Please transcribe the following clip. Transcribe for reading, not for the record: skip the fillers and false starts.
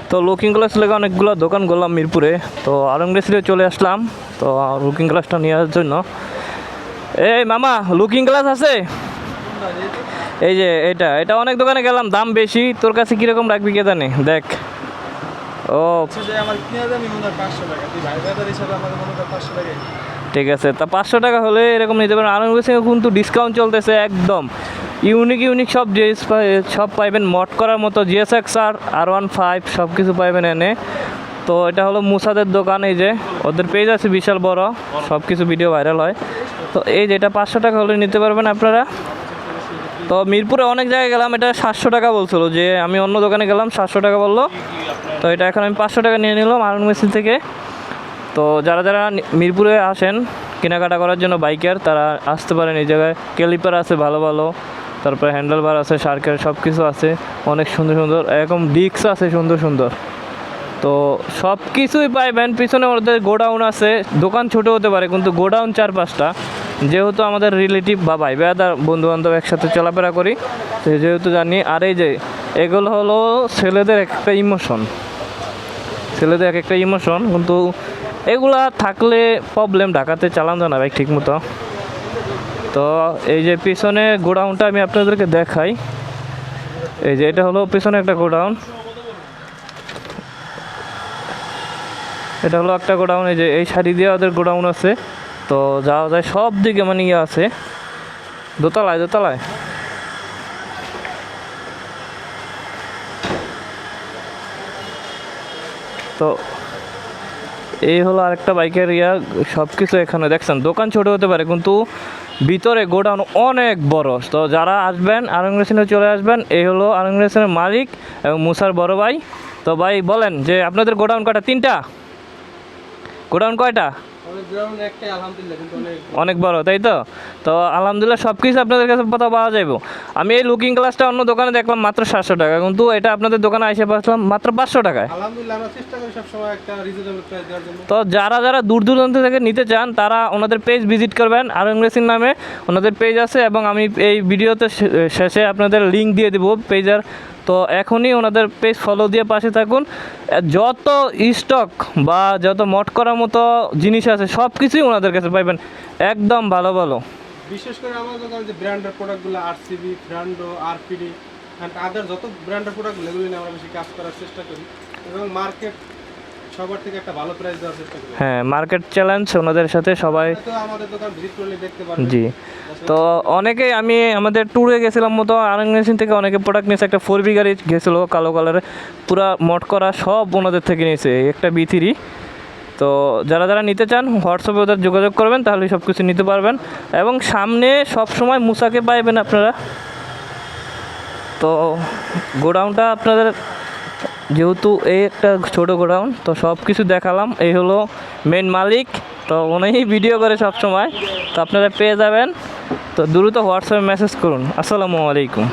তো looking glass লেগে অনেকগুলো দোকান করলাম মিরপুরে, তো আলমগীর চলে আসলাম তো লুকিং গ্লাসটা নেওয়ার জন্য। এই মামা, লুকিং গ্লাস আছে? এই যে এটা এটা অনেক দোকানে গেলাম, দাম বেশি। তোর কাছে কীরকম রাখবি কে জানে, দেখ। ও ঠিক আছে, তা 500 টাকা হলে এরকম নিতে পারেন। আলমগীর কিন্তু ডিসকাউন্ট চলতেছে একদম। ইউনিক ইউনিক সব জিনিস সব পাইবেন, মট করার মতো GSX R15 সব কিছু পাইবেন এনে। তো এটা হলো মুসাদের দোকান, এই যে ওদের পেজ আছে বিশাল বড়, সব কিছু ভিডিও ভাইরাল হয়। তো এই যে এটা 500 টাকা হলে নিতে পারবেন আপনারা। তো মিরপুরে অনেক জায়গায় গেলাম, এটা 700 টাকা বলছিল, যে আমি অন্য দোকানে গেলাম 700 টাকা বললো। তো এটা এখন আমি 500 টাকা নিয়ে নিলাম আলমগীর থেকে। তো যারা যারা মিরপুরে আসেন কেনাকাটা করার জন্য বাইকার, তারা আসতে পারেন এই জায়গায়। ক্যালিপার আছে ভালো ভালো, তারপরে হ্যান্ডেল বার আছে, শার্কের সব কিছু আছে অনেক সুন্দর সুন্দর, এরকম ডিস্ক আছে সুন্দর সুন্দর। তো সব কিছুই পাইবেন। পিছনে ওদের গোডাউন আছে, দোকান ছোট হতে পারে কিন্তু গোডাউন 4-5টা। যেহেতু আমাদের রিলেটিভ বা ভাই বেড়াদার বন্ধুবান্ধব একসাথে চলাফেরা করি, তো যেহেতু জানি। আর এই যে এগুলো হলো ছেলেদের একটা ইমোশন, ছেলেদের এক একটা ইমোশন, কিন্তু এগুলা থাকলে প্রবলেম, ঢাকাতে চালানো যায় না বাইক ঠিক মতো। তো এই যে পিছনে গোডাউনটা আমি আপনাদেরকে দেখাই। এই যে এটা হলো পিছনে একটা গোডাউন, এটা হলো একটা গোডাউন। এই যে এই সারি দিয়ে ওদের গোডাউন আছে, তো যাওয়া যায় সব দিকে, মানে ইয়ে আছে দোতলায় দোতলায়। তো এই হলো আরেকটা বাইকের ইয়া, সব কিছু এখানে দেখছেন। দোকান ছোট হতে পারে কিন্তু ভিতরে গোডাউন অনেক বড়। তো যারা আসবেন আলমগীর চলে আসবেন। এই হলো আলমগীর মালিক এবং মুসার বড় ভাই। তো ভাই বলেন যে আপনাদের গোডাউন কয়টা? 3টা গোডাউন কয়টা? অনেক বড়, তাই তো? তো আলহামদুলিল্লাহ সব কিছু আপনাদের কাছে পতা পাওয়া যাবে। আমি এই লুকিং গ্লাসটা অন্য দোকানে দেখলাম মাত্র 700 টাকা, কিন্তু এটা আপনাদের দোকানে এসে পাচ্ছিলাম মাত্র 500 টাকায়। তো যারা যারা দূর দূরান্ত থেকে নিতে চান তারা ওনাদের পেজ ভিজিট করবেন, আলমগীর নামে ওনাদের পেজ আছে, এবং আমি এই ভিডিওতে শেষে আপনাদের লিঙ্ক দিয়ে দেবো পেজের। তো এখনই ওনাদের পেজ ফলো দিয়ে পাশে থাকুন। যত স্টক বা যত মট করার মতো জিনিস আছে সব কিছুই ওনাদের কাছে পাইবেন, একদম ভালো ভালো। বিশেষ করে আমাদের দোকানে যে ব্র্যান্ডের প্রোডাক্টগুলো RCB, ব্র্যান্ডো, RPD এন্ড আদার যত ব্র্যান্ডের প্রোডাক্টগুলো এগুলো নিয়ে আমরা বেশি কাজ করার চেষ্টা করি, এবং মার্কেট সবার থেকে একটা ভালো প্রাইস দেওয়ার চেষ্টা করি। হ্যাঁ, মার্কেট চ্যালেঞ্জ ওনাদের সাথে সবাই। তো আমাদের দোকান ভিজিট করলে দেখতে পারবেন। জি, তো অনেকেই, আমি আমাদের ট্যুরে গেছিলাম মতো আলমগীর থেকে অনেকে প্রোডাক্ট নিয়েছে। একটা 4B গাড়ি গেছিলো কালো কালারে, পুরা মট করা, সব ওনাদের থেকে নিয়েছে, একটা B3। তো যারা যারা নিতে চান হোয়াটসঅ্যাপে ওদের যোগাযোগ করবেন, তাহলে সব কিছু নিতে পারবেন। এবং সামনে সব সময় মুসাকে পাইবেন আপনারা। তো গোডাউনটা আপনাদের যেহেতু এই একটা ছোটো গোডাউন, তো সব কিছু দেখালাম। এই হলো মেন মালিক, তো উনি ভিডিও করে সব সময়, তো আপনারা পেয়ে যাবেন। তো দ্রুত হোয়াটসঅ্যাপে মেসেজ করুন। আসসালামু আলাইকুম।